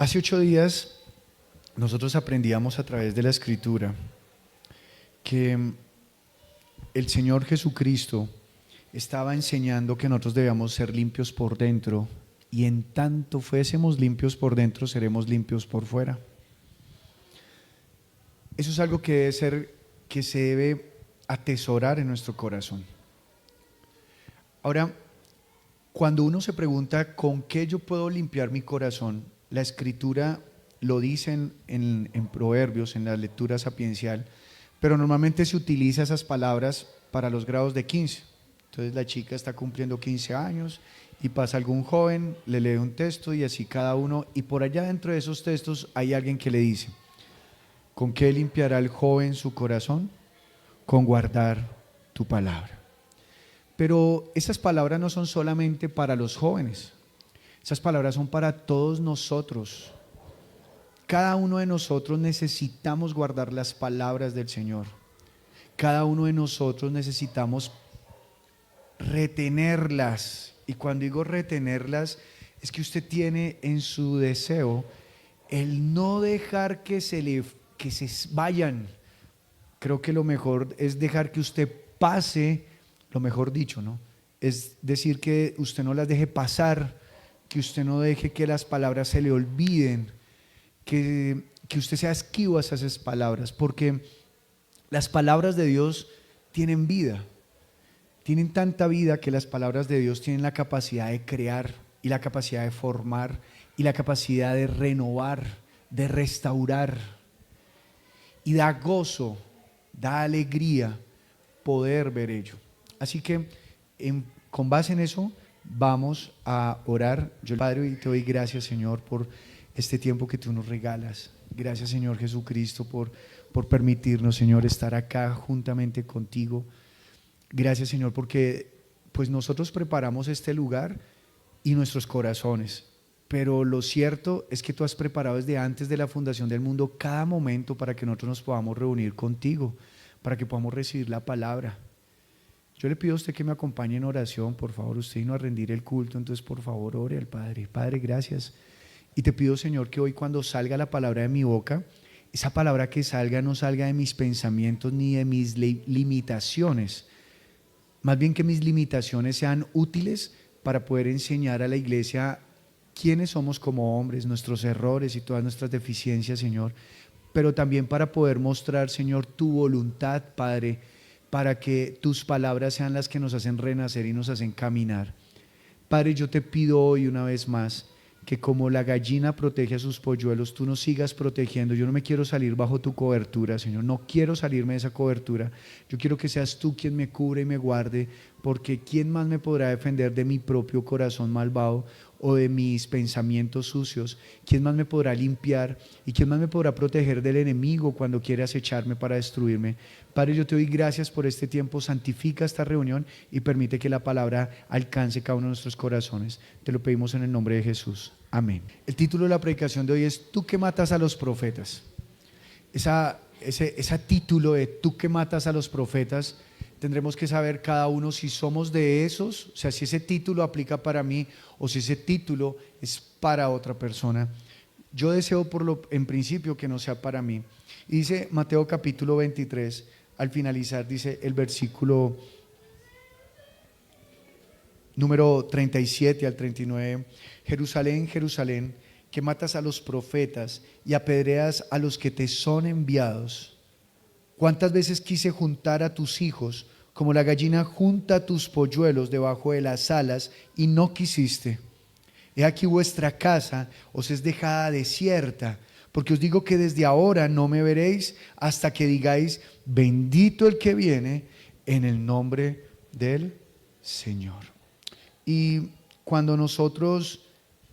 Hace 8 días nosotros aprendíamos a través de la Escritura que el Señor Jesucristo estaba enseñando que nosotros debíamos ser limpios por dentro y en tanto fuésemos limpios por dentro, seremos limpios por fuera. Eso es algo que se debe atesorar en nuestro corazón. Ahora, cuando uno se pregunta ¿con qué yo puedo limpiar mi corazón? La Escritura lo dice en Proverbios, en la lectura sapiencial, pero normalmente se utiliza esas palabras para los grados de 15. Entonces la chica está cumpliendo 15 años y pasa algún joven, le lee un texto y así cada uno, y por allá dentro de esos textos hay alguien que le dice: ¿con qué limpiará el joven su corazón? Con guardar tu palabra. Pero esas palabras no son solamente para los jóvenes, esas palabras son para todos nosotros. Cada uno de nosotros necesitamos guardar las palabras del Señor. Cada uno de nosotros necesitamos retenerlas. Y cuando digo retenerlas, es que usted tiene en su deseo el no dejar que se vayan. Creo que lo mejor es dejar que usted pase, lo mejor dicho, ¿no? Es decir, que usted no las deje pasar, que usted no deje que las palabras se le olviden, que usted sea esquivo a esas palabras, porque las palabras de Dios tienen vida, tienen tanta vida que las palabras de Dios tienen la capacidad de crear y la capacidad de formar y la capacidad de renovar, de restaurar, y da gozo, da alegría poder ver ello. Así que con base en eso vamos a orar. Yo, Padre, y te doy gracias, Señor, por este tiempo que tú nos regalas. Gracias, Señor Jesucristo, por permitirnos, Señor, estar acá juntamente contigo. Gracias, Señor, porque pues nosotros preparamos este lugar y nuestros corazones, pero lo cierto es que tú has preparado desde antes de la fundación del mundo cada momento para que nosotros nos podamos reunir contigo, para que podamos recibir la palabra. Yo le pido a usted que me acompañe en oración, por favor. Usted vino a rendir el culto, entonces por favor ore al Padre. Padre, gracias. Y te pido, Señor, que hoy cuando salga la palabra de mi boca, esa palabra que salga no salga de mis pensamientos ni de mis limitaciones, más bien que mis limitaciones sean útiles para poder enseñar a la iglesia quiénes somos como hombres, nuestros errores y todas nuestras deficiencias, Señor, pero también para poder mostrar, Señor, tu voluntad, Padre, para que tus palabras sean las que nos hacen renacer y nos hacen caminar. Padre, yo te pido hoy una vez más que como la gallina protege a sus polluelos, tú nos sigas protegiendo. Yo no me quiero salir bajo tu cobertura, Señor, no quiero salirme de esa cobertura. Yo quiero que seas tú quien me cubre y me guarde, porque ¿quién más me podrá defender de mi propio corazón malvado o de mis pensamientos sucios? ¿Quién más me podrá limpiar y quién más me podrá proteger del enemigo cuando quiere acecharme para destruirme? Padre, yo te doy gracias por este tiempo. Santifica esta reunión y permite que la palabra alcance cada uno de nuestros corazones. Te lo pedimos en el nombre de Jesús. Amén. El título de la predicación de hoy es ¿tú que matas a los profetas? Ese título de ¿tú que matas a los profetas? Tendremos que saber cada uno si somos de esos, o sea, si ese título aplica para mí o si ese título es para otra persona. Yo deseo en principio que no sea para mí. Y dice Mateo capítulo 23, al finalizar dice el versículo número 37 al 39, Jerusalén, Jerusalén, que matas a los profetas y apedreas a los que te son enviados. ¿Cuántas veces quise juntar a tus hijos como la gallina junta tus polluelos debajo de las alas y no quisiste? He aquí vuestra casa os es dejada desierta, porque os digo que desde ahora no me veréis hasta que digáis bendito el que viene en el nombre del Señor. Y cuando nosotros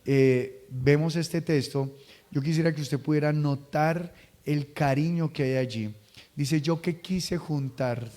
vemos este texto, yo quisiera que usted pudiera notar el cariño que hay allí. Dice, yo que quise juntar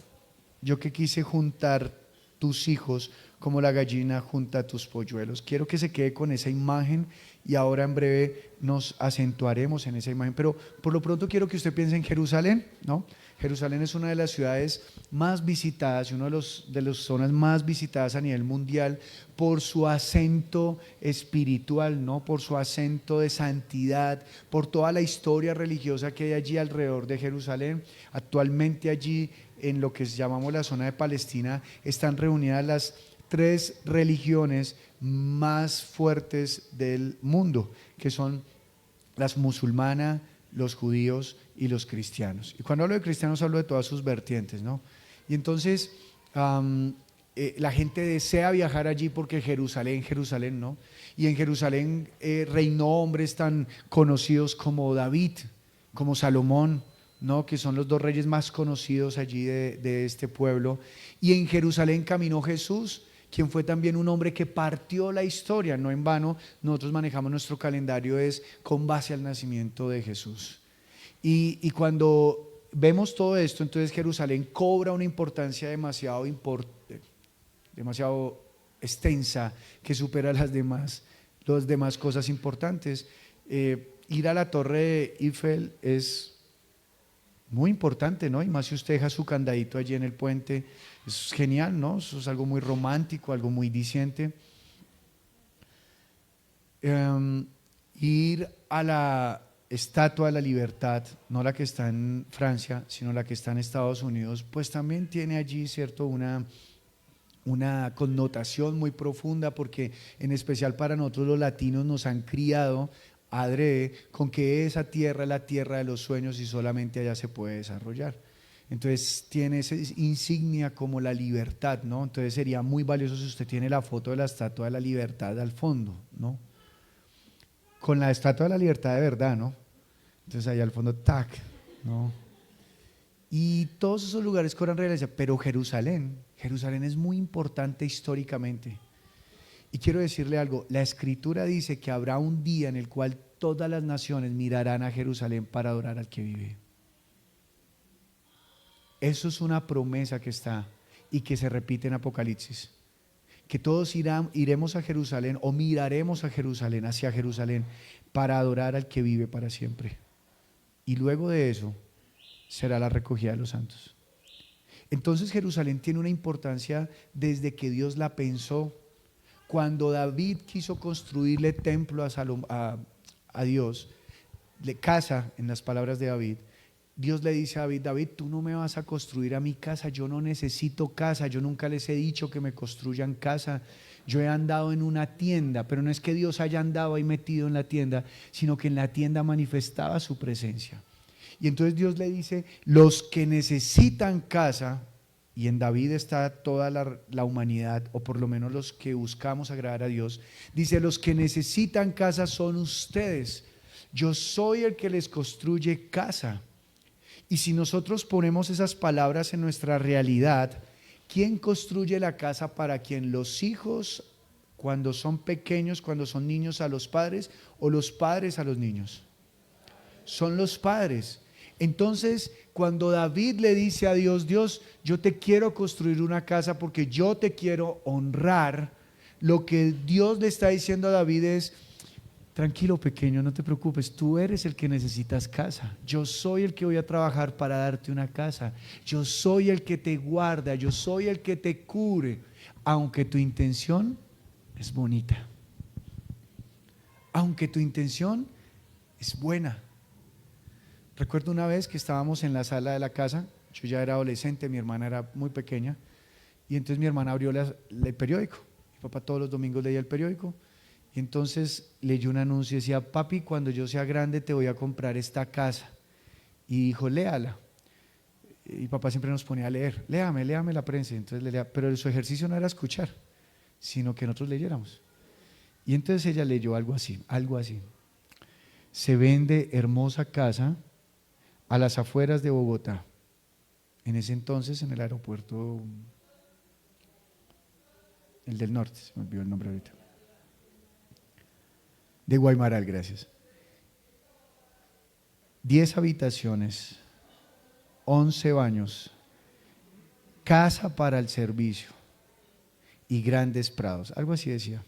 tus hijos como la gallina junta a tus polluelos. Quiero que se quede con esa imagen y ahora en breve nos acentuaremos en esa imagen. Pero por lo pronto quiero que usted piense en Jerusalén, ¿no? Jerusalén es una de las ciudades más visitadas y una de las zonas más visitadas a nivel mundial por su acento espiritual, ¿no? Por su acento de santidad, por toda la historia religiosa que hay allí alrededor de Jerusalén. Actualmente allí, en lo que llamamos la zona de Palestina, están reunidas las tres religiones más fuertes del mundo, que son las musulmanas, los judíos y los cristianos. Y cuando hablo de cristianos hablo de todas sus vertientes, ¿no? Y entonces la gente desea viajar allí porque Jerusalén, ¿no? Y en Jerusalén reinó hombres tan conocidos como David, como Salomón, ¿no? Que son los dos reyes más conocidos allí de este pueblo. Y en Jerusalén caminó Jesús, quien fue también un hombre que partió la historia. No en vano, nosotros manejamos nuestro calendario es con base al nacimiento de Jesús. Y cuando vemos todo esto, entonces Jerusalén cobra una importancia demasiado extensa que supera las demás cosas importantes. Ir a la Torre de Eiffel es muy importante, ¿no? Y más si usted deja su candadito allí en el puente, es genial, ¿no? Eso es algo muy romántico, algo muy diciente. Ir a la Estatua de la Libertad, no la que está en Francia, sino la que está en Estados Unidos, pues también tiene allí, ¿cierto?, una connotación muy profunda, porque en especial para nosotros los latinos nos han criado adrede con que esa tierra es la tierra de los sueños y solamente allá se puede desarrollar. Entonces tiene esa insignia como la libertad, ¿no? Entonces sería muy valioso si usted tiene la foto de la Estatua de la Libertad al fondo, ¿no? Con la Estatua de la Libertad de verdad, ¿no? Entonces allá al fondo, tac, ¿no? Y todos esos lugares cobran relevancia, pero Jerusalén es muy importante históricamente. Y quiero decirle algo, la Escritura dice que habrá un día en el cual todas las naciones mirarán a Jerusalén para adorar al que vive. Eso es una promesa que está y que se repite en Apocalipsis. Que todos iremos a Jerusalén o miraremos a Jerusalén, hacia Jerusalén, para adorar al que vive para siempre. Y luego de eso será la recogida de los santos. Entonces Jerusalén tiene una importancia desde que Dios la pensó. Cuando David quiso construirle templo a Dios, casa, en las palabras de David, Dios le dice a David: David, tú no me vas a construir a mi casa, yo no necesito casa, yo nunca les he dicho que me construyan casa, yo he andado en una tienda, pero no es que Dios haya andado ahí metido en la tienda, sino que en la tienda manifestaba su presencia. Y entonces Dios le dice: los que necesitan casa, y en David está toda la humanidad, o por lo menos los que buscamos agradar a Dios, dice: los que necesitan casa son ustedes, yo soy el que les construye casa. Y si nosotros ponemos esas palabras en nuestra realidad, ¿quién construye la casa para quién? ¿Los hijos cuando son pequeños, cuando son niños, a los padres, o los padres a los niños? Son los padres. Entonces, cuando David le dice a Dios: Dios, yo te quiero construir una casa porque yo te quiero honrar, lo que Dios le está diciendo a David es: tranquilo, pequeño, no te preocupes, tú eres el que necesitas casa, yo soy el que voy a trabajar para darte una casa, yo soy el que te guarda, yo soy el que te cubre, aunque tu intención es bonita, aunque tu intención es buena. Recuerdo una vez que estábamos en la sala de la casa, yo ya era adolescente, mi hermana era muy pequeña, y entonces mi hermana abrió el periódico. Mi papá todos los domingos leía el periódico, y entonces leyó un anuncio y decía: papi, cuando yo sea grande te voy a comprar esta casa. Y dijo: léala. Y papá siempre nos ponía a leer: léame la prensa. Entonces le leía, pero su ejercicio no era escuchar, sino que nosotros leyéramos. Y entonces ella leyó algo así: se vende hermosa casa a las afueras de Bogotá, en ese entonces en el aeropuerto, el del norte, se me olvidó el nombre ahorita, de Guaymaral, gracias. 10 habitaciones, 11 baños, casa para el servicio, y grandes prados. Algo así decía.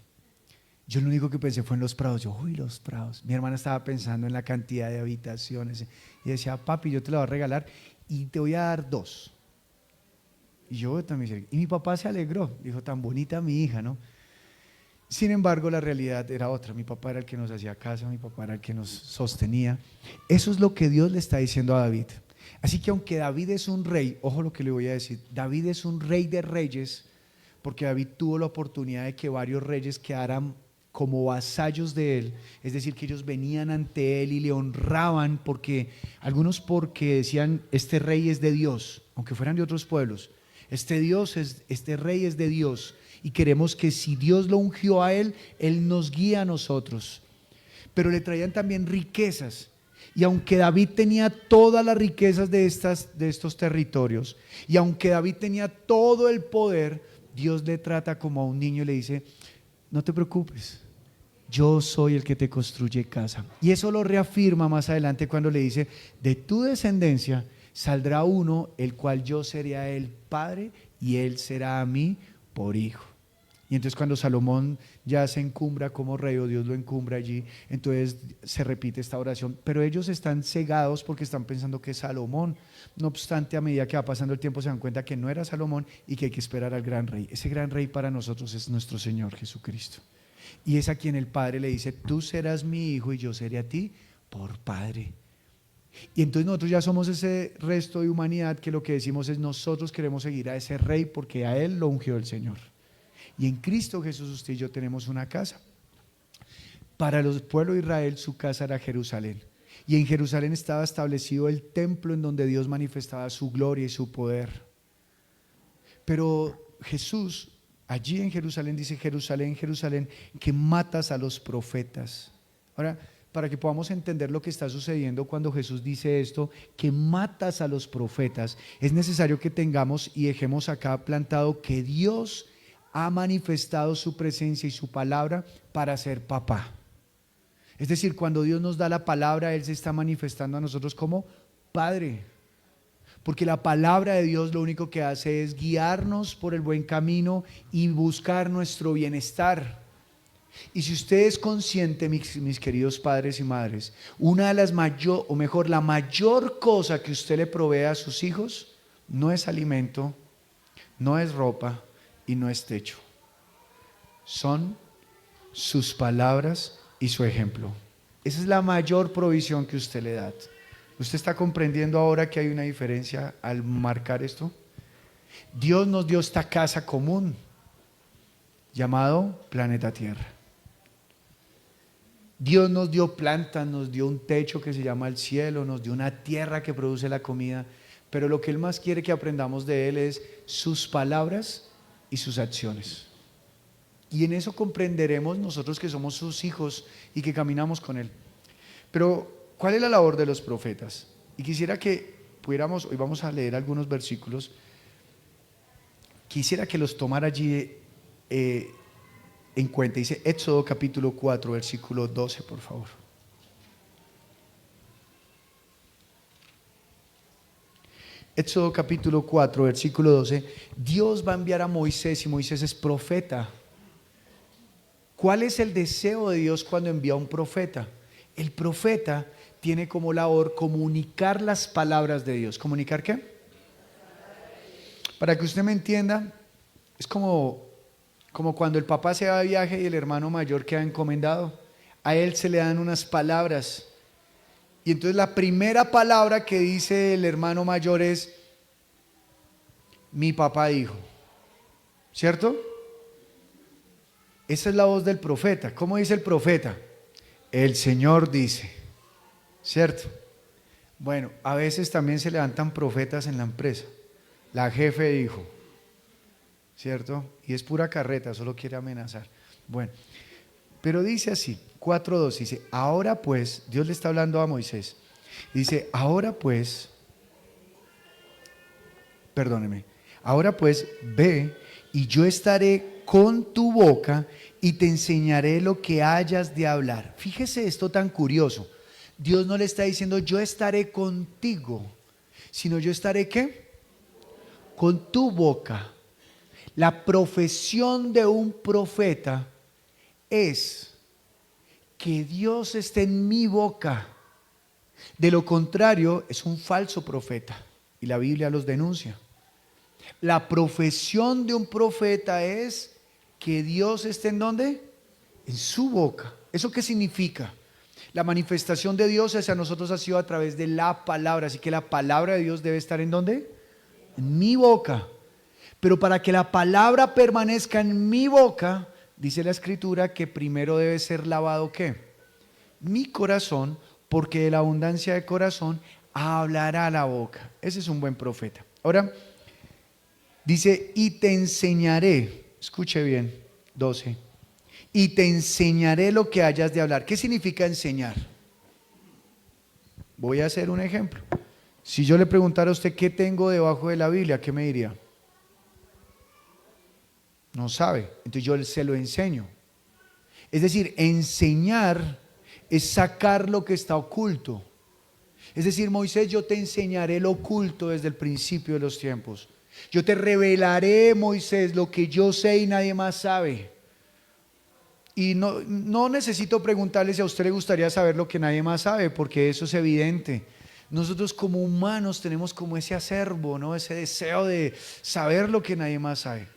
Yo lo único que pensé fue en los prados. Yo, uy, los prados. Mi hermana estaba pensando en la cantidad de habitaciones y decía, papi, yo te la voy a regalar y te voy a dar 2. Y yo también, y mi papá se alegró, dijo, tan bonita mi hija, ¿no? Sin embargo, la realidad era otra. Mi papá era el que nos hacía casa, mi papá era el que nos sostenía. Eso es lo que Dios le está diciendo a David. Así que aunque David es un rey, ojo lo que le voy a decir, David es un rey de reyes, porque David tuvo la oportunidad de que varios reyes quedaran como vasallos de él, es decir, que ellos venían ante él y le honraban, algunos porque decían, este rey es de Dios, aunque fueran de otros pueblos, este rey es de Dios, y queremos que si Dios lo ungió a él, él nos guía a nosotros. Pero le traían también riquezas, y aunque David tenía todas las riquezas de estos territorios, y aunque David tenía todo el poder, Dios le trata como a un niño y le dice, no te preocupes, yo soy el que te construye casa. Y eso lo reafirma más adelante cuando le dice, de tu descendencia saldrá uno, el cual yo seré a él padre y él será a mí por hijo. Y entonces cuando Salomón ya se encumbra como rey, o Dios lo encumbra allí, entonces se repite esta oración, pero ellos están cegados porque están pensando que es Salomón. No obstante, a medida que va pasando el tiempo se dan cuenta que no era Salomón y que hay que esperar al gran rey. Ese gran rey para nosotros es nuestro Señor Jesucristo, y es a quien el Padre le dice, tú serás mi hijo y yo seré a ti por Padre. Y entonces nosotros ya somos ese resto de humanidad que lo que decimos es, nosotros queremos seguir a ese rey porque a él lo ungió el Señor. Y en Cristo Jesús usted y yo tenemos una casa. Para el pueblo de Israel su casa era Jerusalén, y en Jerusalén estaba establecido el templo en donde Dios manifestaba su gloria y su poder. Pero Jesús allí en Jerusalén dice, Jerusalén, Jerusalén, que matas a los profetas. Ahora, para que podamos entender lo que está sucediendo cuando Jesús dice esto, que matas a los profetas, es necesario que tengamos y dejemos acá plantado que Dios ha manifestado su presencia y su palabra para ser papá. Es decir, cuando Dios nos da la palabra, Él se está manifestando a nosotros como Padre. Porque la palabra de Dios lo único que hace es guiarnos por el buen camino y buscar nuestro bienestar. Y si usted es consciente, mis queridos padres y madres, una de las la mayor cosa que usted le provee a sus hijos no es alimento, no es ropa y no es techo. Son sus palabras y su ejemplo. Esa es la mayor provisión que usted le da. ¿Usted está comprendiendo ahora que hay una diferencia al marcar esto? Dios nos dio esta casa común llamado planeta Tierra. Dios nos dio plantas, nos dio un techo que se llama el cielo, nos dio una tierra que produce la comida, pero lo que Él más quiere que aprendamos de Él es sus palabras y sus acciones. Y en eso comprenderemos nosotros que somos sus hijos y que caminamos con Él. Pero, ¿cuál es la labor de los profetas? Y quisiera que pudiéramos, hoy vamos a leer algunos versículos, quisiera que los tomara allí en cuenta. Dice Éxodo capítulo 4, versículo 12, por favor. Éxodo capítulo 4, versículo 12. Dios va a enviar a Moisés y Moisés es profeta. ¿Cuál es el deseo de Dios cuando envía a un profeta? El profeta tiene como labor comunicar las palabras de Dios. ¿Comunicar qué? Para que usted me entienda, es como cuando el papá se va de viaje y el hermano mayor queda encomendado. A él se le dan unas palabras. Y entonces la primera palabra que dice el hermano mayor es, mi papá dijo. ¿Cierto? Esa es la voz del profeta. ¿Cómo dice el profeta? El Señor dice. ¿Cierto? Bueno, a veces también se levantan profetas en la empresa. La jefe dijo. ¿Cierto? Y es pura carreta, solo quiere amenazar. Bueno, pero dice así, 4:2, dice, ahora pues, Dios le está hablando a Moisés, dice, ahora pues, ve y yo estaré con tu boca y te enseñaré lo que hayas de hablar. Fíjese esto tan curioso, Dios no le está diciendo yo estaré contigo, sino yo estaré ¿qué? Con tu boca. La profesión de un profeta es que Dios esté en mi boca. De lo contrario, es un falso profeta y la Biblia los denuncia. La profesión de un profeta es que Dios esté ¿en dónde? En su boca. ¿Eso qué significa? La manifestación de Dios hacia nosotros ha sido a través de la palabra, así que la palabra de Dios debe estar ¿en dónde? En mi boca. Pero para que la palabra permanezca en mi boca, dice la Escritura que primero debe ser lavado ¿qué? Mi corazón, porque de la abundancia de corazón hablará la boca. Ese es un buen profeta. Ahora, dice, y te enseñaré, escuche bien, 12, y te enseñaré lo que hayas de hablar. ¿Qué significa enseñar? Voy a hacer un ejemplo. Si yo le preguntara a usted qué tengo debajo de la Biblia, ¿qué me diría? No sabe. Entonces yo se lo enseño. Es decir, enseñar es sacar lo que está oculto. Es decir, Moisés, yo te enseñaré lo oculto desde el principio de los tiempos. Yo te revelaré, Moisés, lo que yo sé y nadie más sabe. Y no necesito preguntarle si a usted le gustaría saber lo que nadie más sabe, porque eso es evidente. Nosotros como humanos tenemos como ese acervo, ¿no? Ese deseo de saber lo que nadie más sabe,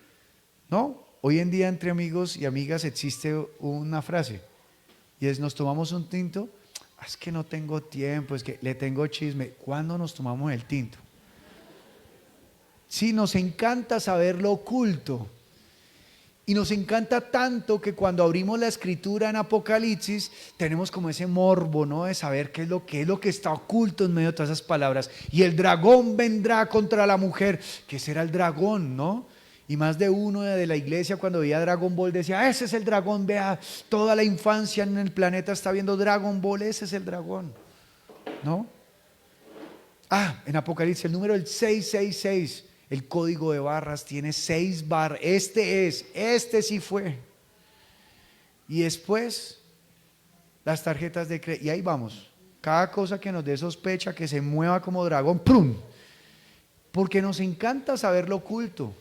¿no? Hoy en día entre amigos y amigas existe una frase y es: nos tomamos un tinto. Es que no tengo tiempo, es que le tengo chisme. ¿Cuándo nos tomamos el tinto? Sí, nos encanta saber lo oculto. Y nos encanta tanto que cuando abrimos la escritura en Apocalipsis tenemos como ese morbo, ¿no? De saber qué es lo que está oculto en medio de todas esas palabras. Y el dragón vendrá contra la mujer. ¿Qué será el dragón, no? Y más de uno de la iglesia cuando veía Dragon Ball decía: ese es el dragón, vea, toda la infancia en el planeta está viendo Dragon Ball, ese es el dragón, ¿no? En Apocalipsis el número del 666. El código de barras tiene 6 barras. Este sí fue. Y después las tarjetas de crédito. Y ahí vamos. Cada cosa que nos dé sospecha, que se mueva como dragón, ¡prum! Porque nos encanta saber lo oculto,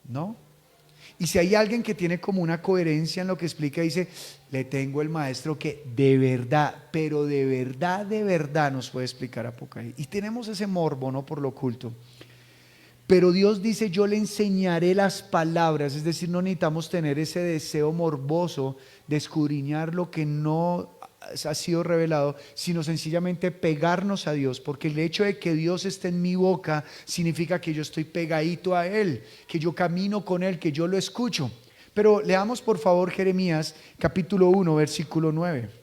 ¿no? Y si hay alguien que tiene como una coherencia en lo que explica, dice: le tengo el maestro que de verdad, pero de verdad nos puede explicar Apocalipsis. Y tenemos ese morbo, ¿no? Por lo oculto. Pero Dios dice: yo le enseñaré las palabras. Es decir, no necesitamos tener ese deseo morboso de escudriñar lo que no ha sido revelado, sino sencillamente pegarnos a Dios, porque el hecho de que Dios esté en mi boca significa que yo estoy pegadito a Él, que yo camino con Él, que yo lo escucho. Pero leamos por favor Jeremías capítulo 1 versículo 9.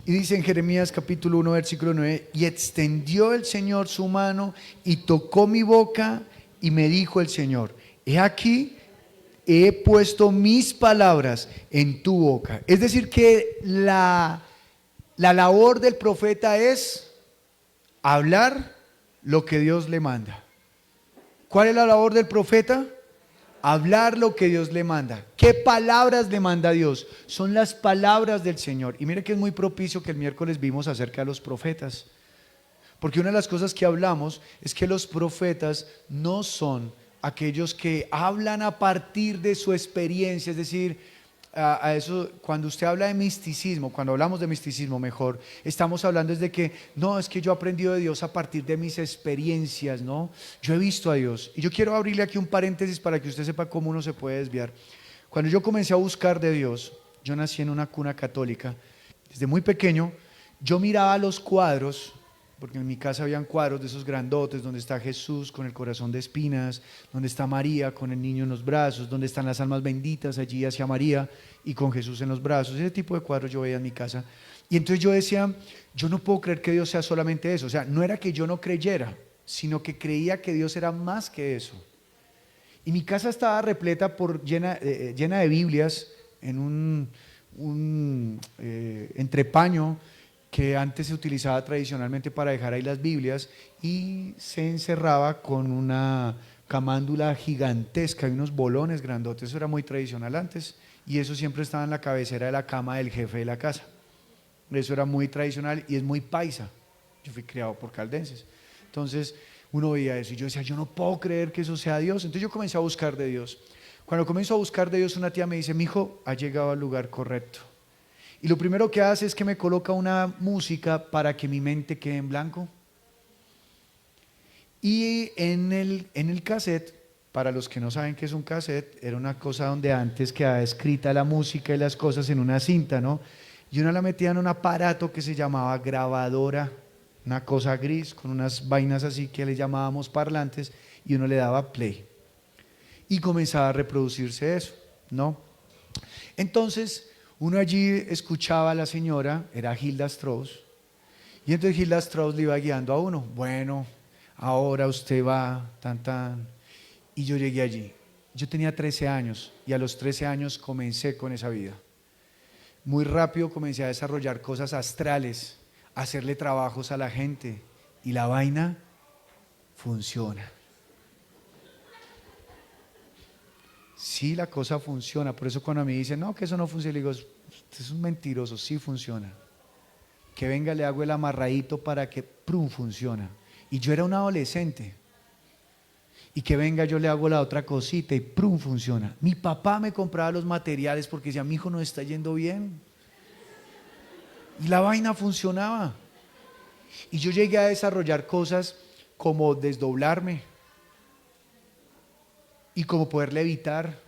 Y dice en Jeremías capítulo 1 versículo 9: y extendió el Señor su mano y tocó mi boca, y me dijo el Señor: he aquí, he puesto mis palabras en tu boca. Es decir que la labor del profeta es hablar lo que Dios le manda. ¿Cuál es la labor del profeta? Hablar lo que Dios le manda. ¿Qué palabras le manda Dios? Son las palabras del Señor. Y mire que es muy propicio que el miércoles vimos acerca de los profetas. Porque una de las cosas que hablamos es que los profetas no son aquellos que hablan a partir de su experiencia. Es decir, a eso, cuando usted habla de misticismo, cuando hablamos de misticismo mejor, estamos hablando es de que no, es que yo he aprendido de Dios a partir de mis experiencias, ¿no? Yo he visto a Dios. Y yo quiero abrirle aquí un paréntesis para que usted sepa cómo uno se puede desviar. Cuando yo comencé a buscar de Dios, yo nací en una cuna católica. Desde muy pequeño yo miraba los cuadros, porque en mi casa habían cuadros de esos grandotes, donde está Jesús con el corazón de espinas, donde está María con el niño en los brazos, donde están las almas benditas allí hacia María y con Jesús en los brazos. Ese tipo de cuadros yo veía en mi casa. Y entonces yo decía: yo no puedo creer que Dios sea solamente eso. O sea, no era que yo no creyera, sino que creía que Dios era más que eso. Y mi casa estaba repleta llena de Biblias en un entrepaño que antes se utilizaba tradicionalmente para dejar ahí las Biblias, y se encerraba con una camándula gigantesca y unos bolones grandotes. Eso era muy tradicional antes y eso siempre estaba en la cabecera de la cama del jefe de la casa. Eso era muy tradicional y es muy paisa. Yo fui criado por caldenses. Entonces uno veía eso y yo decía, yo no puedo creer que eso sea Dios. Entonces yo comencé a buscar de Dios. Cuando comienzo a buscar de Dios, una tía me dice, mi hijo ha llegado al lugar correcto. Y lo primero que hace es que me coloca una música para que mi mente quede en blanco. Y en el cassette, para los que no saben qué es un cassette, era una cosa donde antes quedaba escrita la música y las cosas en una cinta, ¿no? Y uno la metía en un aparato que se llamaba grabadora, una cosa gris con unas vainas así que le llamábamos parlantes, y uno le daba play. Y comenzaba a reproducirse eso, ¿no? Entonces, uno allí escuchaba a la señora, era Hilda Strauss, y entonces Hilda Strauss le iba guiando a uno. Bueno, ahora usted va, tan, tan. Y yo llegué allí. Yo tenía 13 años y a los 13 años comencé con esa vida. Muy rápido comencé a desarrollar cosas astrales, a hacerle trabajos a la gente y la vaina funciona. Sí, la cosa funciona. Por eso cuando a mí dicen, no, que eso no funciona, le digo, usted es un mentiroso, sí funciona. Que venga, le hago el amarradito para que ¡prum! Funciona. Y yo era un adolescente. Y que venga, yo le hago la otra cosita y ¡prum! Funciona. Mi papá me compraba los materiales porque decía, mi hijo no está yendo bien. Y la vaina funcionaba. Y yo llegué a desarrollar cosas como desdoblarme y como poder levitar.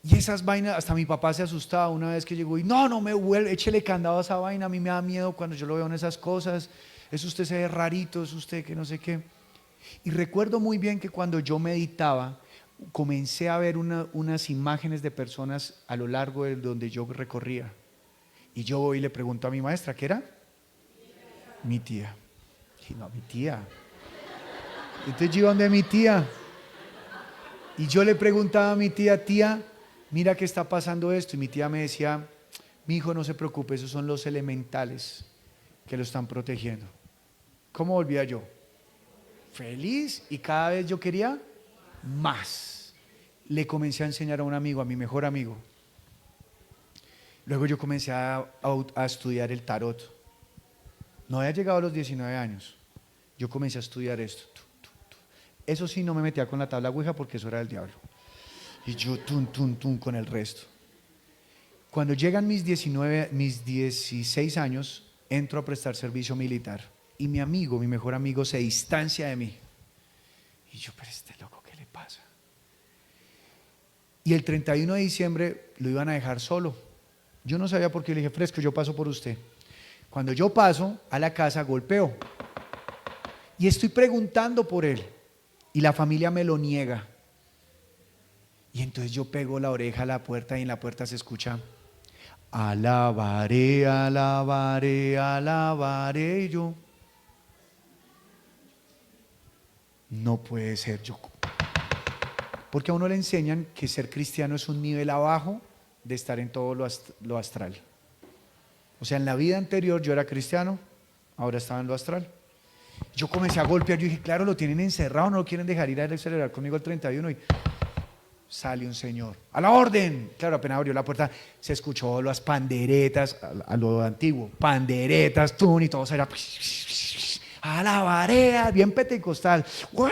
Y esas vainas, hasta mi papá se asustaba una vez que llegó y no me vuelve, échele candado a esa vaina, a mí me da miedo cuando yo lo veo en esas cosas, es usted se ve rarito, es usted que no sé qué. Y recuerdo muy bien que cuando yo meditaba, comencé a ver unas imágenes de personas a lo largo de donde yo recorría. Y yo voy y le pregunto a mi maestra, ¿qué era? Mi tía. Y no, mi tía. Entonces yo iba donde mi tía. Y yo le preguntaba a mi tía, tía, mira que está pasando esto. Y mi tía me decía, mi hijo, no se preocupe, esos son los elementales que lo están protegiendo. ¿Cómo volvía yo? Feliz, y cada vez yo quería más. Le comencé a enseñar a un amigo, a mi mejor amigo. Luego yo comencé a estudiar el tarot. No había llegado a los 19 años. Yo comencé a estudiar esto. Eso sí, no me metía con la tabla ouija porque eso era del diablo. Y yo con el resto. Cuando llegan mis 16 años, entro a prestar servicio militar. Y mi amigo, mi mejor amigo, se distancia de mí. Y yo, pero este loco, ¿qué le pasa? Y el 31 de diciembre lo iban a dejar solo. Yo no sabía por qué, le dije, fresco, yo paso por usted. Cuando yo paso a la casa, golpeo. Y estoy preguntando por él. Y la familia me lo niega. Y entonces yo pego la oreja a la puerta y en la puerta se escucha, alabaré, alabaré, alabaré. Y yo, no puede ser yo. Porque a uno le enseñan que ser cristiano es un nivel abajo de estar en todo lo astral. O sea, en la vida anterior yo era cristiano, ahora estaba en lo astral. Yo comencé a golpear, yo dije, claro, lo tienen encerrado, no lo quieren dejar ir a celebrar conmigo el 31 y sale un señor, a la orden. Claro, apenas abrió la puerta, se escuchó las panderetas, a lo antiguo, panderetas, tun, y todo era a la barea, bien pentecostal. ¡Guau!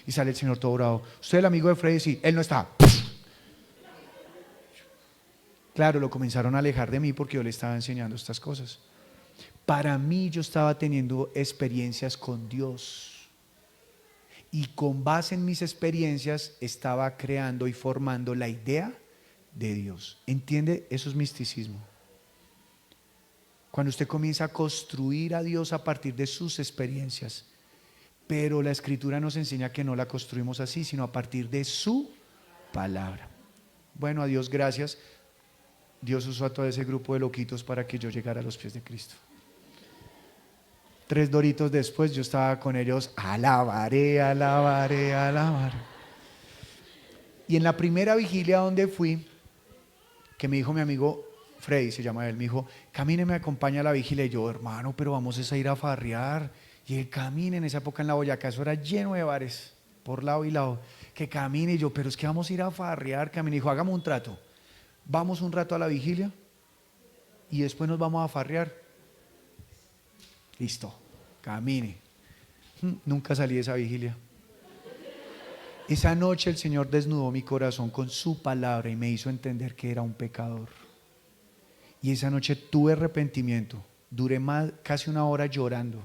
Y sale el señor todo bravo. ¿Usted es el amigo de Freddy? Sí, él no está. Claro, lo comenzaron a alejar de mí porque yo le estaba enseñando estas cosas. Para mí yo estaba teniendo experiencias con Dios y con base en mis experiencias estaba creando y formando la idea de Dios. ¿Entiende? Eso es misticismo. Cuando usted comienza a construir a Dios a partir de sus experiencias, pero la Escritura nos enseña que no la construimos así, sino a partir de su palabra. Bueno, a Dios gracias. Dios usó a todo ese grupo de loquitos para que yo llegara a los pies de Cristo. 3 doritos después yo estaba con ellos, alabaré, alabaré, alabaré. Y en la primera vigilia donde fui, que me dijo mi amigo Freddy, se llama él, me dijo, camine, me acompaña a la vigilia. Y yo, hermano, pero vamos a ir a farrear. Y él camina en esa época en la Boyacá, eso era lleno de bares, por lado y lado. Que camine y yo, pero es que vamos a ir a farrear, camine. Dijo, hagamos un trato. Vamos un rato a la vigilia y después nos vamos a farrear. Listo, camine. Nunca salí de esa vigilia. Esa noche el Señor desnudó mi corazón con su palabra y me hizo entender que era un pecador. Y esa noche tuve arrepentimiento. Duré casi una hora llorando.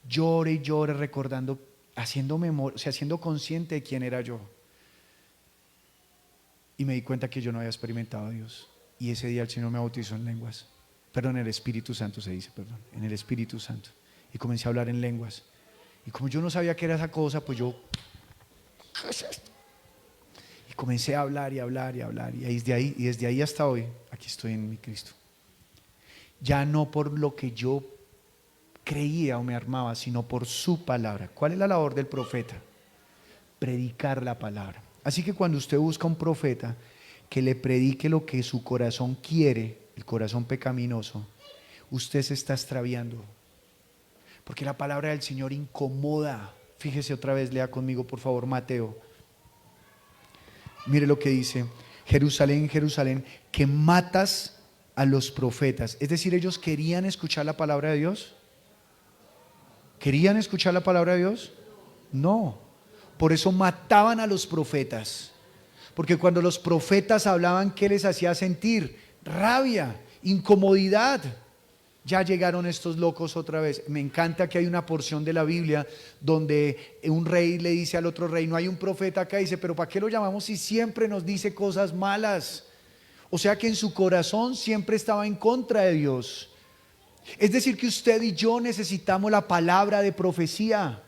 Llore y llore, recordando, haciendo memoria, o sea, siendo consciente de quién era yo. Y me di cuenta que yo no había experimentado a Dios. Y ese día el Señor me bautizó en lenguas. Perdón, en el Espíritu Santo se dice, perdón, en el Espíritu Santo. Y comencé a hablar en lenguas. Y como yo no sabía qué era esa cosa, pues yo, ¿qué es esto? Y comencé a hablar y hablar y hablar. Y desde ahí hasta hoy, aquí estoy en mi Cristo. Ya no por lo que yo creía o me armaba, sino por su palabra. ¿Cuál es la labor del profeta? Predicar la palabra. Así que cuando usted busca un profeta que le predique lo que su corazón quiere, el corazón pecaminoso, usted se está extraviando. Porque la palabra del Señor incomoda. Fíjese otra vez, lea conmigo por favor Mateo. Mire lo que dice: Jerusalén, Jerusalén, que matas a los profetas. Es decir, ellos querían escuchar la palabra de Dios. ¿Querían escuchar la palabra de Dios? No. Por eso mataban a los profetas. Porque cuando los profetas hablaban, ¿qué les hacía sentir? Rabia, incomodidad. Ya llegaron estos locos otra vez. Me encanta que hay una porción de la Biblia donde un rey le dice al otro rey, no hay un profeta acá, y dice, pero ¿para qué lo llamamos si siempre nos dice cosas malas? O sea que en su corazón siempre estaba en contra de Dios. Es decir, que usted y yo necesitamos la palabra de profecía.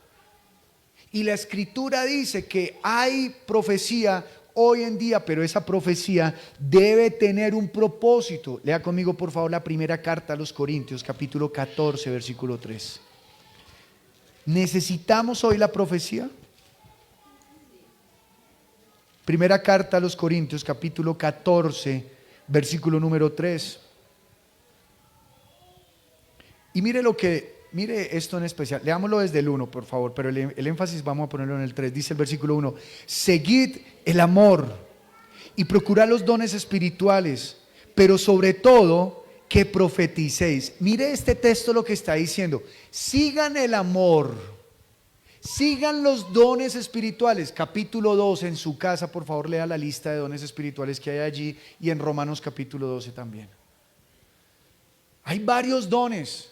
Y la Escritura dice que hay profecía hoy en día, pero esa profecía debe tener un propósito. Lea conmigo por favor la primera carta a los Corintios, capítulo 14, versículo 3. ¿Necesitamos hoy la profecía? Primera carta a los Corintios, capítulo 14, versículo número 3. Y mire esto en especial, leámoslo desde el 1 por favor, pero el énfasis vamos a ponerlo en el 3, dice el versículo 1, seguid el amor y procurad los dones espirituales, pero sobre todo que profeticéis. Mire este texto lo que está diciendo, sigan el amor, sigan los dones espirituales. Capítulo 2 en su casa, por favor lea la lista de dones espirituales que hay allí, y en Romanos capítulo 12 también. Hay varios dones.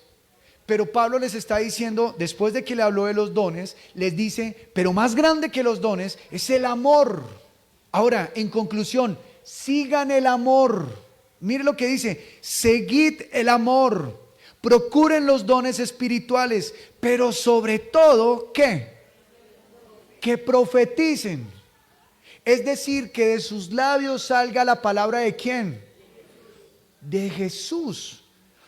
Pero Pablo les está diciendo, después de que le habló de los dones, les dice, pero más grande que los dones es el amor. Ahora, en conclusión, sigan el amor. Mire lo que dice, seguid el amor, procuren los dones espirituales, pero sobre todo, ¿qué? Que profeticen. Es decir, que de sus labios salga la palabra ¿de quién? De Jesús.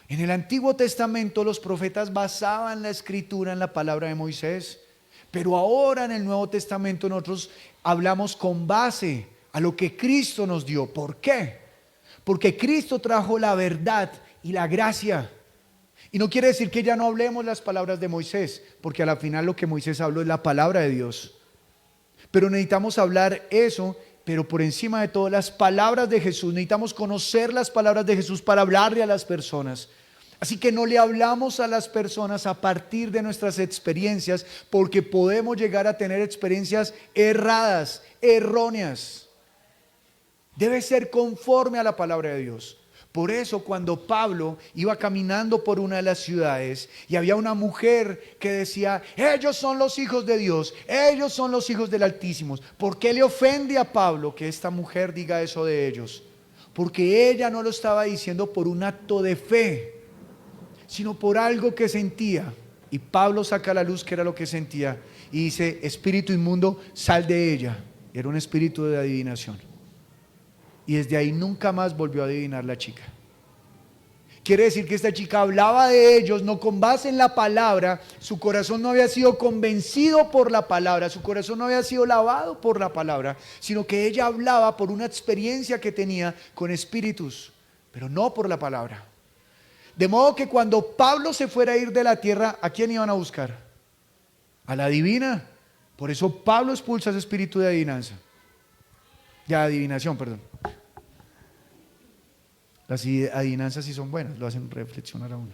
En el Antiguo Testamento los profetas basaban la escritura en la palabra de Moisés, pero ahora en el Nuevo Testamento nosotros hablamos con base a lo que Cristo nos dio. ¿Por qué? Porque Cristo trajo la verdad y la gracia. Y no quiere decir que ya no hablemos las palabras de Moisés, porque a la final lo que Moisés habló es la palabra de Dios. Pero necesitamos hablar eso, pero por encima de todo las palabras de Jesús. Necesitamos conocer las palabras de Jesús para hablarle a las personas. Así que no le hablamos a las personas a partir de nuestras experiencias, porque podemos llegar a tener experiencias erradas, erróneas. Debe ser conforme a la palabra de Dios. Por eso cuando Pablo iba caminando por una de las ciudades y había una mujer que decía, ellos son los hijos de Dios, ellos son los hijos del Altísimo. ¿Por qué le ofende a Pablo que esta mujer diga eso de ellos? Porque ella no lo estaba diciendo por un acto de fe, sino por algo que sentía. Y Pablo saca a la luz que era lo que sentía y dice, espíritu inmundo, sal de ella. Era un espíritu de adivinación. Y desde ahí nunca más volvió a adivinar la chica. Quiere decir que esta chica hablaba de ellos no con base en la palabra. Su corazón no había sido convencido por la palabra, su corazón no había sido lavado por la palabra, sino que ella hablaba por una experiencia que tenía con espíritus, pero no por la palabra. De modo que cuando Pablo se fuera a ir de la tierra, ¿a quién iban a buscar? A la divina. Por eso Pablo expulsa ese espíritu de adivinanza. De adivinación, perdón. Las adivinanzas sí son buenas, lo hacen reflexionar a uno.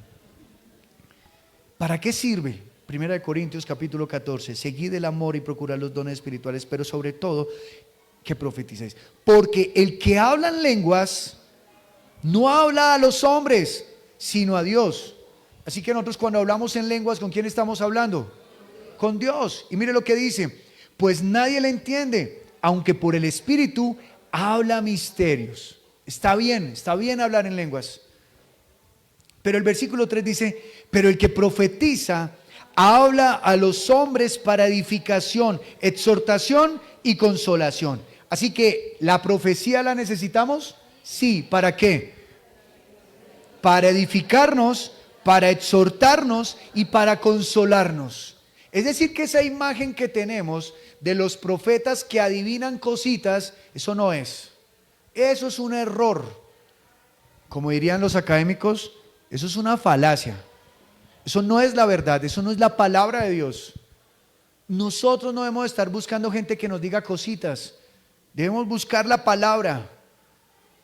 ¿Para qué sirve? 1 Corintios capítulo 14. Seguid el amor y procurad los dones espirituales, pero sobre todo que profeticéis. Porque el que habla en lenguas no habla a los hombres, sino a Dios. Así que nosotros cuando hablamos en lenguas, ¿con quién estamos hablando? Con Dios. Y mire lo que dice: pues nadie le entiende, aunque por el Espíritu habla misterios. Está bien hablar en lenguas. Pero el versículo 3 dice: pero el que profetiza habla a los hombres para edificación, exhortación y consolación. Así que, ¿la profecía la necesitamos? Sí. ¿Para qué? Para edificarnos, para exhortarnos y para consolarnos. Es decir, que esa imagen que tenemos de los profetas que adivinan cositas, eso no es. Eso es un error. Como dirían los académicos, eso es una falacia. Eso no es la verdad, eso no es la palabra de Dios. Nosotros no debemos estar buscando gente que nos diga cositas. Debemos buscar la palabra.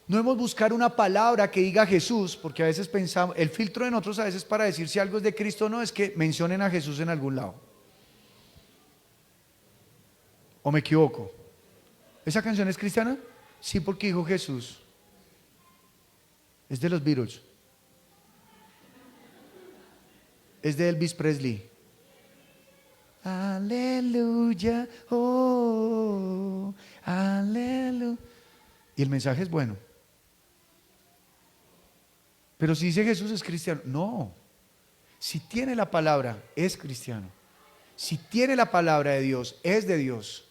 No debemos buscar una palabra que diga Jesús, porque a veces pensamos, el filtro de nosotros a veces para decir si algo es de Cristo o no es que mencionen a Jesús en algún lado. ¿O me equivoco? ¿Esa canción es cristiana? Sí, porque dijo Jesús. Es de los Beatles. Es de Elvis Presley. Aleluya, oh, aleluya. Y el mensaje es bueno. Pero si dice Jesús es cristiano. No. Si tiene la palabra, es cristiano. Si tiene la palabra de Dios, es de Dios.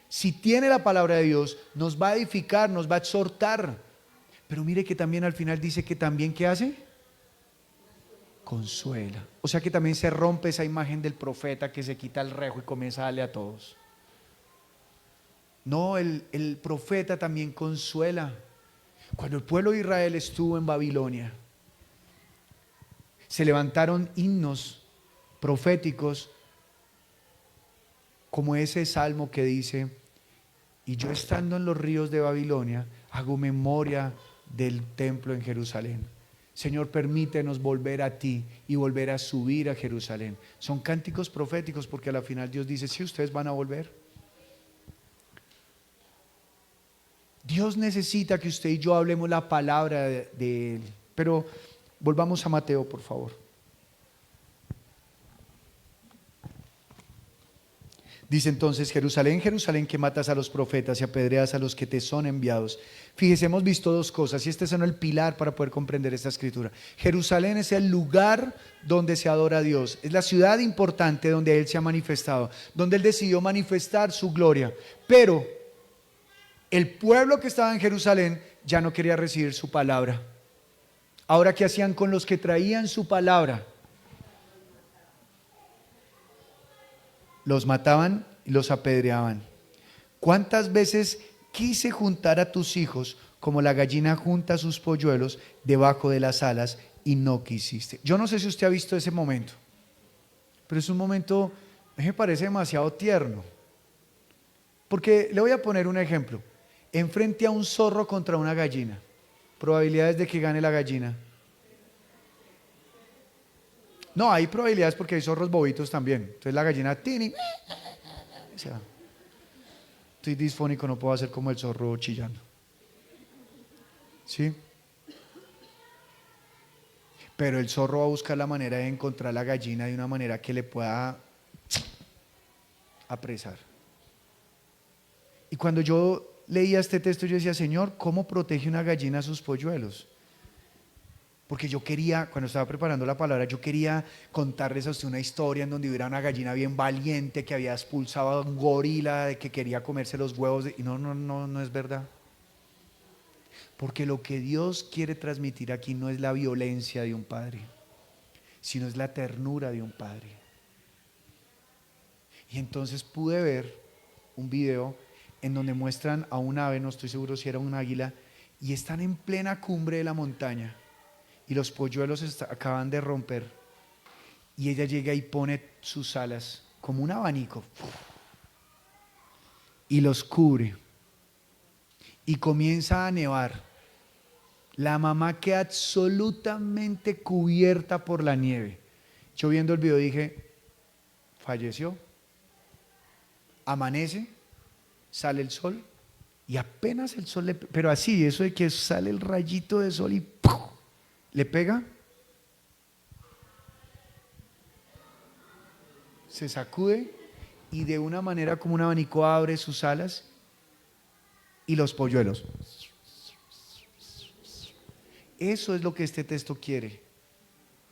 Si tiene la palabra de Dios, nos va a edificar, nos va a exhortar. Pero mire que también al final dice que también, ¿qué hace? Consuela. O sea que también se rompe esa imagen del profeta que se quita el rejo y comienza a darle a todos. No, el profeta también consuela. Cuando el pueblo de Israel estuvo en Babilonia, se levantaron himnos proféticos como ese salmo que dice: y yo estando en los ríos de Babilonia, hago memoria del templo en Jerusalén. Señor, permítenos volver a ti y volver a subir a Jerusalén. Son cánticos proféticos porque a la final Dios dice: sí, ustedes van a volver. Dios necesita que usted y yo hablemos la palabra de Él. Pero volvamos a Mateo, por favor. Dice entonces: Jerusalén, Jerusalén, que matas a los profetas y apedreas a los que te son enviados. Fíjese, hemos visto dos cosas y este es el pilar para poder comprender esta escritura. Jerusalén es el lugar donde se adora a Dios. Es la ciudad importante donde Él se ha manifestado, donde Él decidió manifestar su gloria. Pero el pueblo que estaba en Jerusalén ya no quería recibir su palabra. Ahora, ¿qué hacían con los que traían su palabra? Los mataban y los apedreaban. ¿Cuántas veces quise juntar a tus hijos como la gallina junta sus polluelos debajo de las alas y no quisiste? Yo no sé si usted ha visto ese momento, pero es un momento, me parece demasiado tierno. Porque le voy a poner un ejemplo. Enfrente a un zorro contra una gallina. Probabilidades de que gane la gallina. No, hay probabilidades porque hay zorros bobitos también. Entonces la gallina tiene. O sea, estoy disfónico, no puedo hacer como el zorro chillando. ¿Sí? Pero el zorro va a buscar la manera de encontrar la gallina de una manera que le pueda apresar. Y cuando yo leía este texto, yo decía: Señor, ¿cómo protege una gallina a sus polluelos? Porque yo quería, cuando estaba preparando la palabra, yo quería contarles a usted una historia en donde hubiera una gallina bien valiente que había expulsado a un gorila de que quería comerse los huevos. Y no es verdad. Porque lo que Dios quiere transmitir aquí no es la violencia de un padre, sino es la ternura de un padre. Y entonces pude ver un video en donde muestran a un ave, no estoy seguro si era un águila, y están en plena cumbre de la montaña. y los polluelos acaban de romper, y ella llega y pone sus alas como un abanico y los cubre, y comienza a nevar. La mamá queda absolutamente cubierta por la nieve. Yo viendo el video dije, falleció. Amanece, sale el sol, y apenas el sol pero así, eso de que sale el rayito de sol y ¡pum!, le pega, se sacude y de una manera como un abanico abre sus alas y los polluelos. Eso es lo que este texto quiere.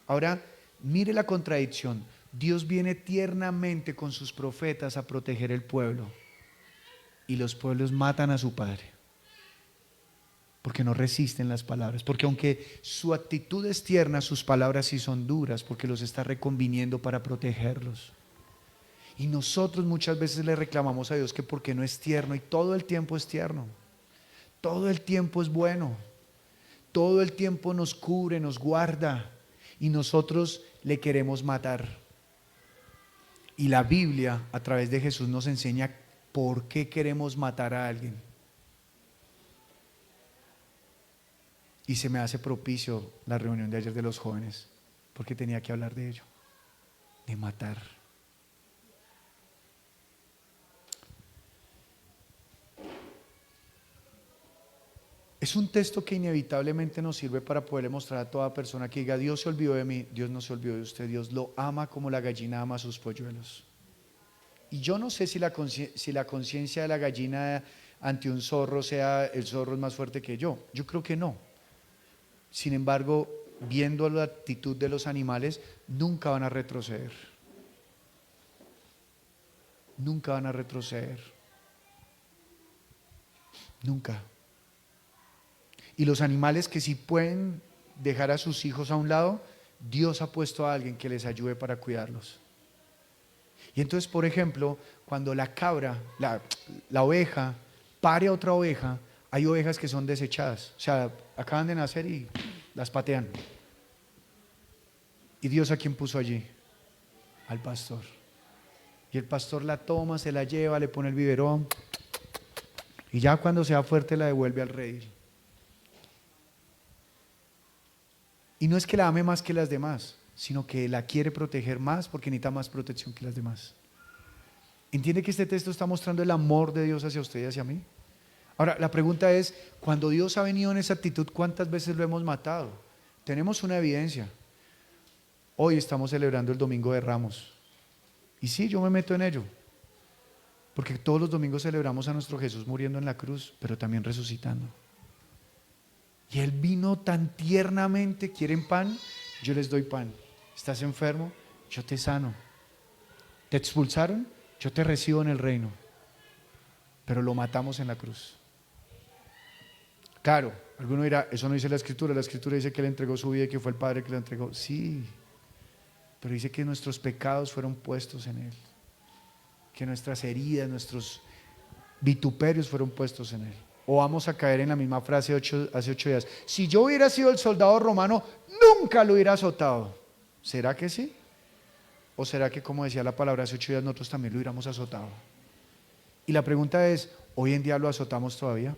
Ahora, mire la contradicción. Dios viene tiernamente con sus profetas a proteger el pueblo, y los pueblos matan a su padre porque no resisten las palabras, porque aunque su actitud es tierna, sus palabras sí son duras, porque los está reconviniendo para protegerlos. Y nosotros muchas veces le reclamamos a Dios que porque no es tierno, y todo el tiempo es tierno, todo el tiempo es bueno, todo el tiempo nos cubre, nos guarda, y nosotros le queremos matar. Y la Biblia a través de Jesús nos enseña por qué queremos matar a alguien. Y se me hace propicio la reunión de ayer de los jóvenes, porque tenía que hablar de ello, de matar. Es un texto que inevitablemente nos sirve para poderle mostrar a toda persona que diga, Dios se olvidó de mí. Dios no se olvidó de usted. Dios lo ama como la gallina ama a sus polluelos. Y yo no sé si la conciencia de la gallina ante un zorro sea el zorro es más fuerte que yo. Yo creo que no. Sin embargo, viendo la actitud de los animales, nunca van a retroceder. Nunca van a retroceder. Nunca. Y los animales que sí pueden dejar a sus hijos a un lado, Dios ha puesto a alguien que les ayude para cuidarlos. Y entonces, por ejemplo, cuando la cabra, la oveja, pare a otra oveja, hay ovejas que son desechadas. O sea, acaban de nacer y las patean. ¿Y Dios a quién puso allí? Al pastor. Y el pastor la toma, se la lleva, le pone el biberón, y ya cuando sea fuerte la devuelve al redil. Y no es que la ame más que las demás, sino que la quiere proteger más porque necesita más protección que las demás. ¿Entiende que este texto está mostrando el amor de Dios hacia usted y hacia mí? Ahora, la pregunta es, cuando Dios ha venido en esa actitud, ¿cuántas veces lo hemos matado? Tenemos una evidencia. Hoy estamos celebrando el Domingo de Ramos. Y sí, yo me meto en ello, porque todos los domingos celebramos a nuestro Jesús muriendo en la cruz, pero también resucitando. Y Él vino tan tiernamente. ¿Quieren pan? Yo les doy pan. ¿Estás enfermo? Yo te sano. ¿Te expulsaron? Yo te recibo en el reino. Pero lo matamos en la cruz. Claro, alguno dirá, eso no dice la Escritura dice que Él entregó su vida y que fue el Padre que la entregó. Sí, pero dice que nuestros pecados fueron puestos en Él, que nuestras heridas, nuestros vituperios fueron puestos en Él. O vamos a caer en la misma frase hace 8 días. Si yo hubiera sido el soldado romano, nunca lo hubiera azotado. ¿Será que sí? ¿O será que, como decía la palabra, hace 8 días nosotros también lo hubiéramos azotado? Y la pregunta es, ¿hoy en día lo azotamos todavía?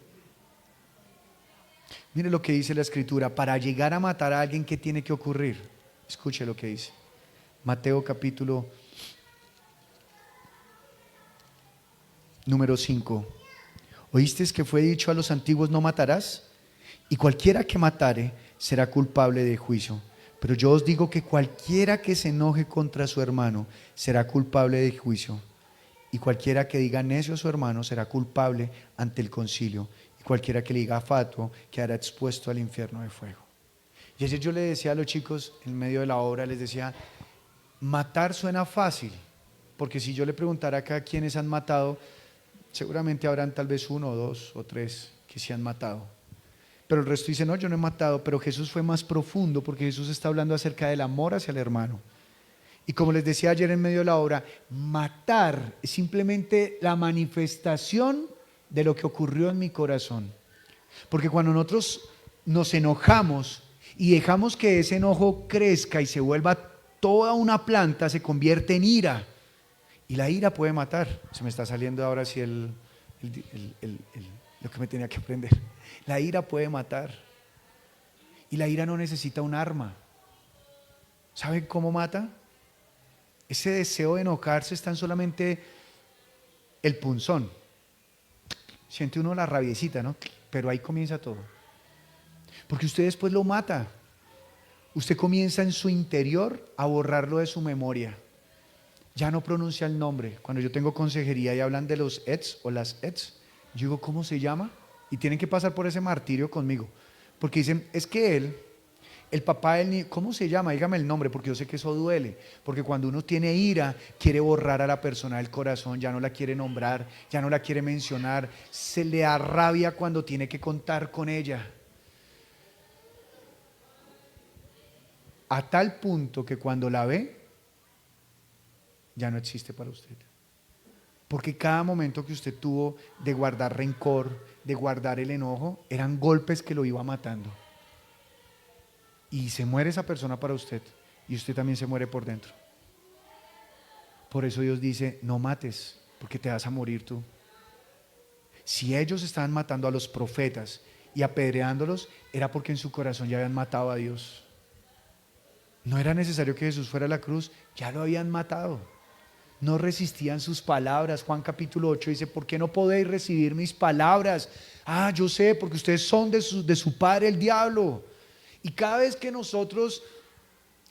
Mire lo que dice la Escritura. Para llegar a matar a alguien, ¿qué tiene que ocurrir? Escuche lo que dice Mateo capítulo número 5. ¿Oísteis que fue dicho a los antiguos, no matarás? Y cualquiera que matare será culpable de juicio. Pero yo os digo que cualquiera que se enoje contra su hermano será culpable de juicio. Y cualquiera que diga necio a su hermano será culpable ante el concilio. Y cualquiera que le diga fatuo quedará expuesto al infierno de fuego. Y ayer yo le decía a los chicos en medio de la obra, les decía, matar suena fácil, porque si yo le preguntara acá quiénes han matado, seguramente habrán tal vez 1 o 2 o 3 que se han matado. Pero el resto dice, no, yo no he matado. Pero Jesús fue más profundo, porque Jesús está hablando acerca del amor hacia el hermano. Y como les decía ayer en medio de la obra, matar es simplemente la manifestación de lo que ocurrió en mi corazón. Porque cuando nosotros nos enojamos y dejamos que ese enojo crezca y se vuelva toda una planta, se convierte en ira. Y la ira puede matar. Se me está saliendo ahora sí lo que me tenía que aprender. La ira puede matar. Y la ira no necesita un arma. ¿Saben cómo mata? Ese deseo de enojarse está en solamente el punzón. Siente uno la rabiecita, ¿no? Pero ahí comienza todo. Porque usted después lo mata. Usted comienza en su interior a borrarlo de su memoria. Ya no pronuncia el nombre. Cuando yo tengo consejería y hablan de los ex o las ex, yo digo, ¿cómo se llama? Y tienen que pasar por ese martirio conmigo. Porque dicen, es que él, el papá del niño, ¿cómo se llama? Dígame el nombre, porque yo sé que eso duele. Porque cuando uno tiene ira, quiere borrar a la persona del corazón, ya no la quiere nombrar, ya no la quiere mencionar, se le da rabia cuando tiene que contar con ella. A tal punto que cuando la ve, ya no existe para usted. Porque cada momento que usted tuvo de guardar rencor, de guardar el enojo, eran golpes que lo iba matando. Y se muere esa persona para usted, y usted también se muere por dentro. Por eso Dios dice, no mates, porque te vas a morir tú. Si ellos estaban matando a los profetas y apedreándolos, era porque en su corazón ya habían matado a Dios. No era necesario que Jesús fuera a la cruz, ya lo habían matado. No resistían sus palabras. Juan capítulo 8 dice, ¿por qué no podéis recibir mis palabras? Ah, yo sé, porque ustedes son de su padre el diablo. Y cada vez que nosotros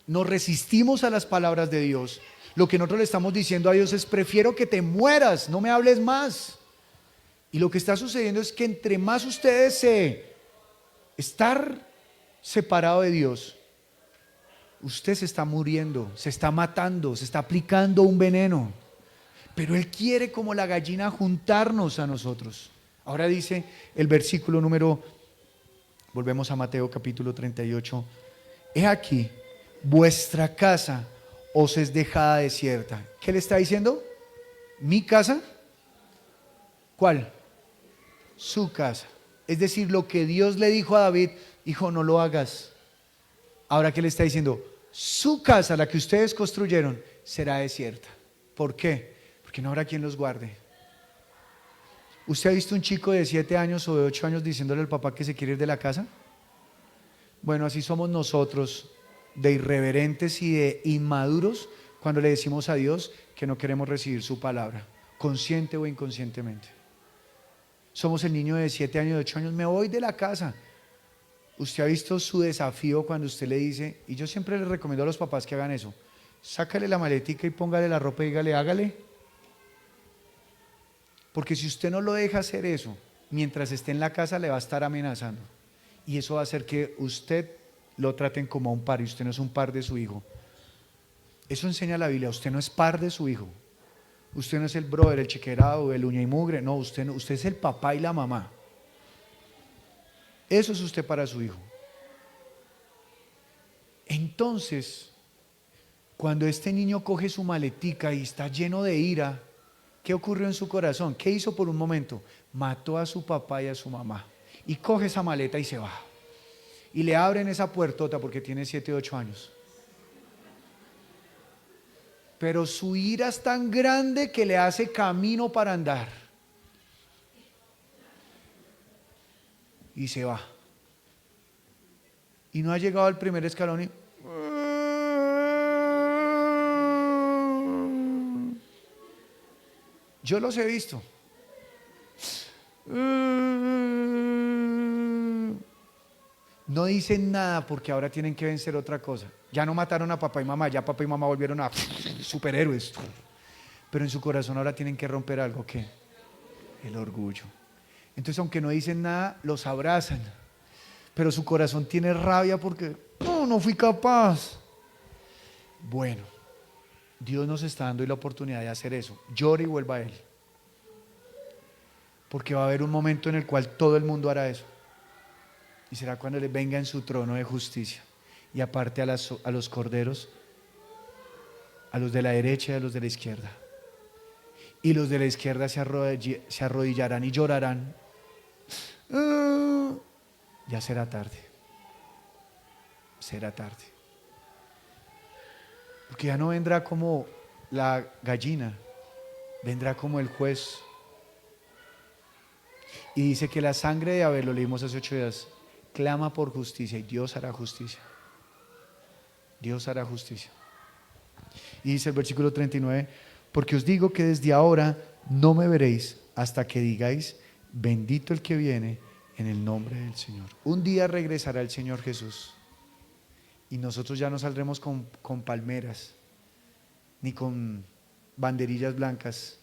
nos resistimos a las palabras de Dios, lo que nosotros le estamos diciendo a Dios es, prefiero que te mueras, no me hables más. Y lo que está sucediendo es que entre más ustedes estar separado de Dios, usted se está muriendo, se está matando, se está aplicando un veneno. Pero Él quiere como la gallina juntarnos a nosotros. Ahora dice el versículo volvemos a Mateo capítulo 38. He aquí, vuestra casa os es dejada desierta. ¿Qué le está diciendo? ¿Mi casa? ¿Cuál? Su casa. Es decir, lo que Dios le dijo a David, hijo, no lo hagas. Ahora, ¿qué le está diciendo? Su casa, la que ustedes construyeron, será desierta. ¿Por qué? Porque no habrá quien los guarde. ¿Usted ha visto un chico de 7 años o de 8 años diciéndole al papá que se quiere ir de la casa? Bueno, así somos nosotros, de irreverentes y de inmaduros, cuando le decimos a Dios que no queremos recibir su palabra, consciente o inconscientemente. Somos el niño de 7 años, de 8 años, me voy de la casa. Usted ha visto su desafío cuando usted le dice, y yo siempre les recomiendo a los papás que hagan eso, sácale la maletica y póngale la ropa y dígale, hágale. Porque si usted no lo deja hacer eso, mientras esté en la casa le va a estar amenazando. Y eso va a hacer que usted lo traten como a un par, y usted no es un par de su hijo. Eso enseña la Biblia, usted no es par de su hijo. Usted no es el brother, el chiquerado, el uña y mugre, no, usted es el papá y la mamá. Eso es usted para su hijo. Entonces, cuando este niño coge su maletica y está lleno de ira, ¿qué ocurrió en su corazón? ¿Qué hizo por un momento? Mató a su papá y a su mamá. Y coge esa maleta y se va. Y le abren esa puertota porque tiene 7 o 8 años. Pero su ira es tan grande que le hace camino para andar. Y se va. Y no ha llegado al primer escalón y... Yo los he visto. No dicen nada porque ahora tienen que vencer otra cosa. Ya no mataron a papá y mamá, ya papá y mamá volvieron a superhéroes. Pero en su corazón ahora tienen que romper algo. ¿Qué? El orgullo. Entonces, aunque no dicen nada, los abrazan. Pero su corazón tiene rabia porque no fui capaz. Bueno, Dios nos está dando la oportunidad de hacer eso. Llore y vuelva a Él. Porque va a haber un momento en el cual todo el mundo hará eso. Y será cuando le venga en su trono de justicia y aparte a los corderos, a los de la derecha y a los de la izquierda. Y los de la izquierda se arrodillarán y llorarán. Ya será tarde. será tarde. Porque ya no vendrá como la gallina, vendrá como el juez. Y dice que la sangre de Abel, lo leímos hace 8 días, clama por justicia y Dios hará justicia. Dios hará justicia. Y dice el versículo 39, porque os digo que desde ahora no me veréis hasta que digáis, bendito el que viene en el nombre del Señor. Un día regresará el Señor Jesús y nosotros ya no saldremos con palmeras ni con banderillas blancas,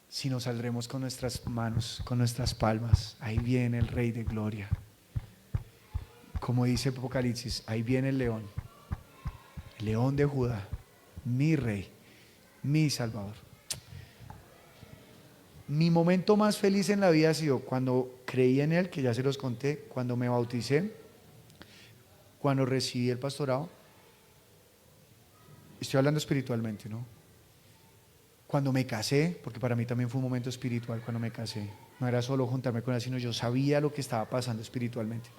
sino saldremos con nuestras manos, con nuestras palmas. Ahí viene el Rey de Gloria. Como dice Apocalipsis, ahí viene el león de Judá, mi Rey, mi Salvador. Mi momento más feliz en la vida ha sido cuando creí en Él, que ya se los conté, cuando me bauticé, cuando recibí el pastorado. Estoy hablando espiritualmente, ¿no? Cuando me casé, porque para mí también fue un momento espiritual cuando me casé. No era solo juntarme con Él, sino yo sabía lo que estaba pasando espiritualmente.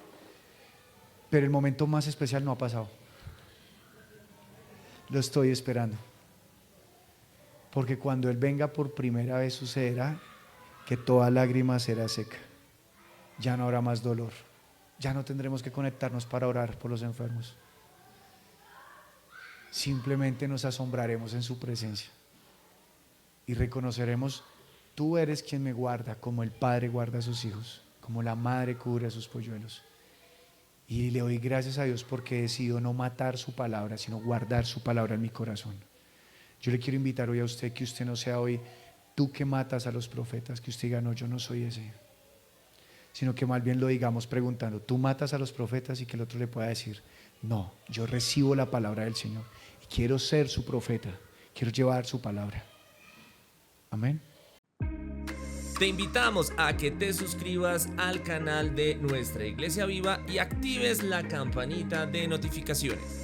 Pero el momento más especial no ha pasado. Lo estoy esperando. Porque cuando Él venga por primera vez sucederá que toda lágrima será seca. Ya no habrá más dolor. Ya no tendremos que conectarnos para orar por los enfermos. Simplemente nos asombraremos en su presencia. Y reconoceremos, tú eres quien me guarda, como el padre guarda a sus hijos, como la madre cubre a sus polluelos. Y le doy gracias a Dios porque he decidido no matar su palabra, sino guardar su palabra en mi corazón. Yo le quiero invitar hoy a usted que usted no sea hoy tú que matas a los profetas, que usted diga, no, yo no soy ese. Sino que más bien lo digamos preguntando, tú matas a los profetas, y que el otro le pueda decir, no, yo recibo la palabra del Señor y quiero ser su profeta, quiero llevar su palabra. Amén. Te invitamos a que te suscribas al canal de Nuestra Iglesia Viva y actives la campanita de notificaciones.